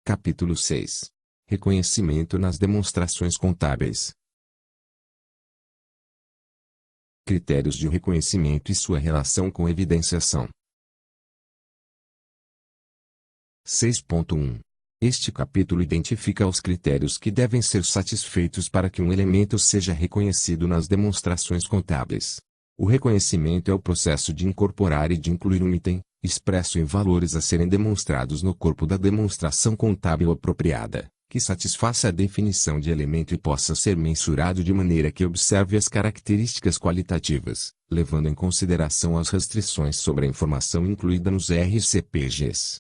Capítulo 6. Reconhecimento nas demonstrações contábeis. Critérios de reconhecimento e sua relação com evidenciação. 6.1. Este capítulo identifica os critérios que devem ser satisfeitos para que um elemento seja reconhecido nas demonstrações contábeis. O reconhecimento é o processo de incorporar e de incluir um item, expresso em valores a serem demonstrados no corpo da demonstração contábil apropriada, que satisfaça a definição de elemento e possa ser mensurado de maneira que observe as características qualitativas, levando em consideração as restrições sobre a informação incluída nos RCPGs.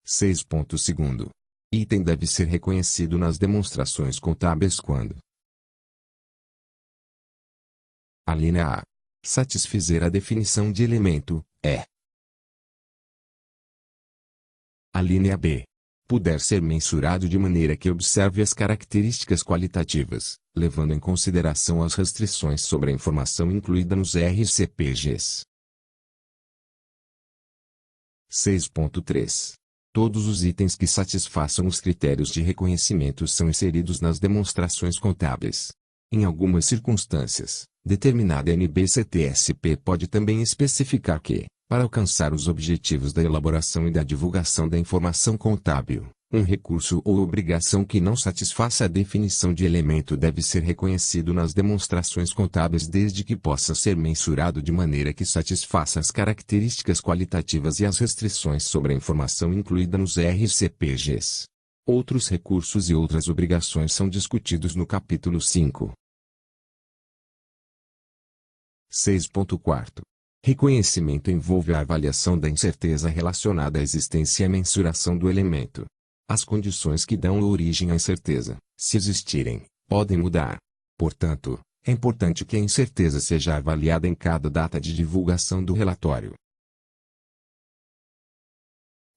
6.2. Item deve ser reconhecido nas demonstrações contábeis quando: a linha A satisfizer a definição de elemento, é. A linha B puder ser mensurado de maneira que observe as características qualitativas, levando em consideração as restrições sobre a informação incluída nos RCPGs. 6.3. Todos os itens que satisfaçam os critérios de reconhecimento são inseridos nas demonstrações contábeis. Em algumas circunstâncias, determinada NBCTSP pode também especificar que, para alcançar os objetivos da elaboração e da divulgação da informação contábil, um recurso ou obrigação que não satisfaça a definição de elemento deve ser reconhecido nas demonstrações contábeis desde que possa ser mensurado de maneira que satisfaça as características qualitativas e as restrições sobre a informação incluída nos RCPGs. Outros recursos e outras obrigações são discutidos no capítulo 5. 6.4. Reconhecimento envolve a avaliação da incerteza relacionada à existência e à mensuração do elemento. As condições que dão origem à incerteza, se existirem, podem mudar. Portanto, é importante que a incerteza seja avaliada em cada data de divulgação do relatório.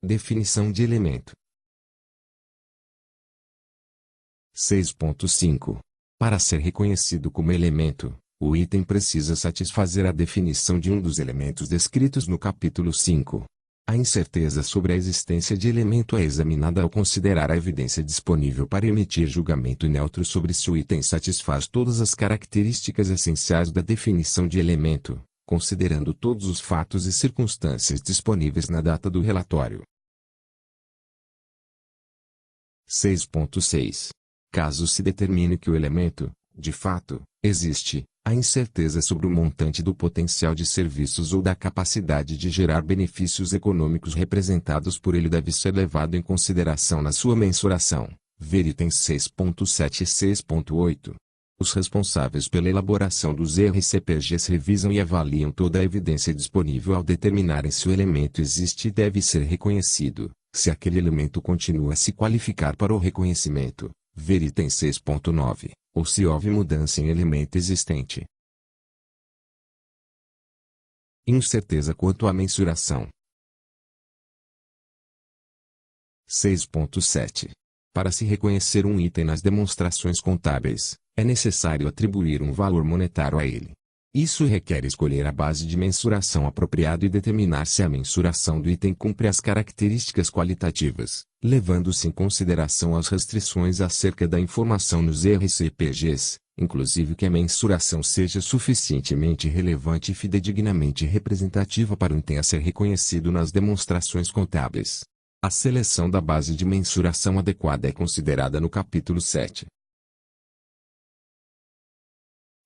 Definição de elemento. 6.5. Para ser reconhecido como elemento, o item precisa satisfazer a definição de um dos elementos descritos no capítulo 5. A incerteza sobre a existência de elemento é examinada ao considerar a evidência disponível para emitir julgamento neutro sobre se o item satisfaz todas as características essenciais da definição de elemento, considerando todos os fatos e circunstâncias disponíveis na data do relatório. 6.6. Caso se determine que o elemento, de fato, existe, a incerteza sobre o montante do potencial de serviços ou da capacidade de gerar benefícios econômicos representados por ele deve ser levado em consideração na sua mensuração. Ver itens 6.7 e 6.8. Os responsáveis pela elaboração dos RCPGs revisam e avaliam toda a evidência disponível ao determinarem se o elemento existe e deve ser reconhecido, se aquele elemento continua a se qualificar para o reconhecimento. Ver item 6.9, ou se houve mudança em elemento existente. Incerteza quanto à mensuração. 6.7. Para se reconhecer um item nas demonstrações contábeis, é necessário atribuir um valor monetário a ele. Isso requer escolher a base de mensuração apropriada e determinar se a mensuração do item cumpre as características qualitativas, levando-se em consideração as restrições acerca da informação nos RCPGs, inclusive que a mensuração seja suficientemente relevante e fidedignamente representativa para o item a ser reconhecido nas demonstrações contábeis. A seleção da base de mensuração adequada é considerada no capítulo 7.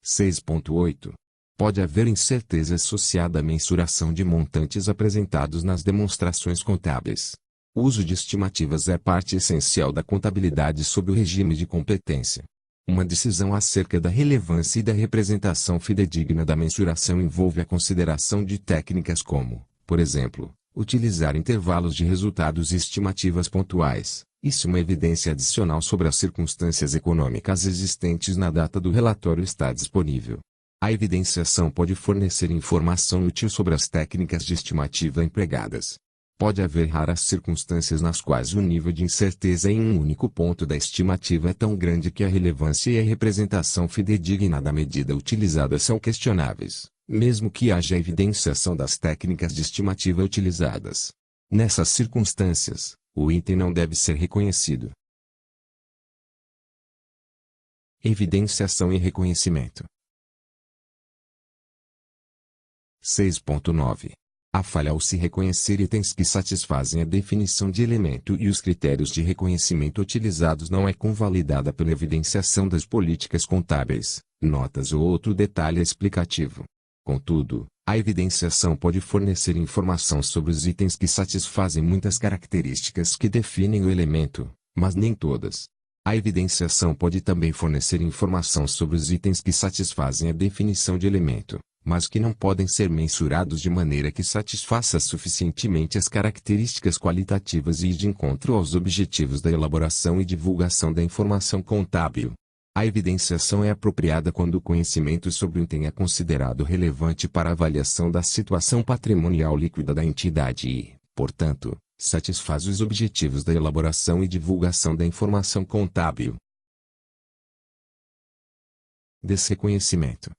6.8. Pode haver incerteza associada à mensuração de montantes apresentados nas demonstrações contábeis. O uso de estimativas é parte essencial da contabilidade sob o regime de competência. Uma decisão acerca da relevância e da representação fidedigna da mensuração envolve a consideração de técnicas como, por exemplo, utilizar intervalos de resultados e estimativas pontuais, e se uma evidência adicional sobre as circunstâncias econômicas existentes na data do relatório está disponível. A evidenciação pode fornecer informação útil sobre as técnicas de estimativa empregadas. Pode haver raras circunstâncias nas quais o nível de incerteza em um único ponto da estimativa é tão grande que a relevância e a representação fidedigna da medida utilizada são questionáveis, mesmo que haja evidenciação das técnicas de estimativa utilizadas. Nessas circunstâncias, o item não deve ser reconhecido. Evidenciação e reconhecimento. 6.9. A falha ao se reconhecer itens que satisfazem a definição de elemento e os critérios de reconhecimento utilizados não é convalidada pela evidenciação das políticas contábeis, notas ou outro detalhe explicativo. Contudo, a evidenciação pode fornecer informação sobre os itens que satisfazem muitas características que definem o elemento, mas nem todas. A evidenciação pode também fornecer informação sobre os itens que satisfazem a definição de elemento, mas que não podem ser mensurados de maneira que satisfaça suficientemente as características qualitativas e ir de encontro aos objetivos da elaboração e divulgação da informação contábil. A evidenciação é apropriada quando o conhecimento sobre o item é considerado relevante para a avaliação da situação patrimonial líquida da entidade e, portanto, satisfaz os objetivos da elaboração e divulgação da informação contábil. Desreconhecimento.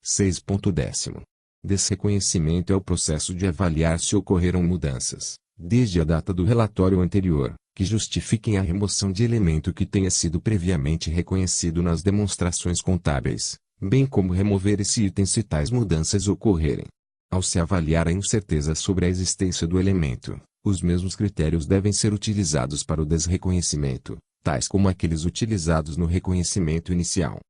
6.10. Desreconhecimento é o processo de avaliar se ocorreram mudanças, desde a data do relatório anterior, que justifiquem a remoção de elemento que tenha sido previamente reconhecido nas demonstrações contábeis, bem como remover esse item se tais mudanças ocorrerem. Ao se avaliar a incerteza sobre a existência do elemento, os mesmos critérios devem ser utilizados para o desreconhecimento, tais como aqueles utilizados no reconhecimento inicial.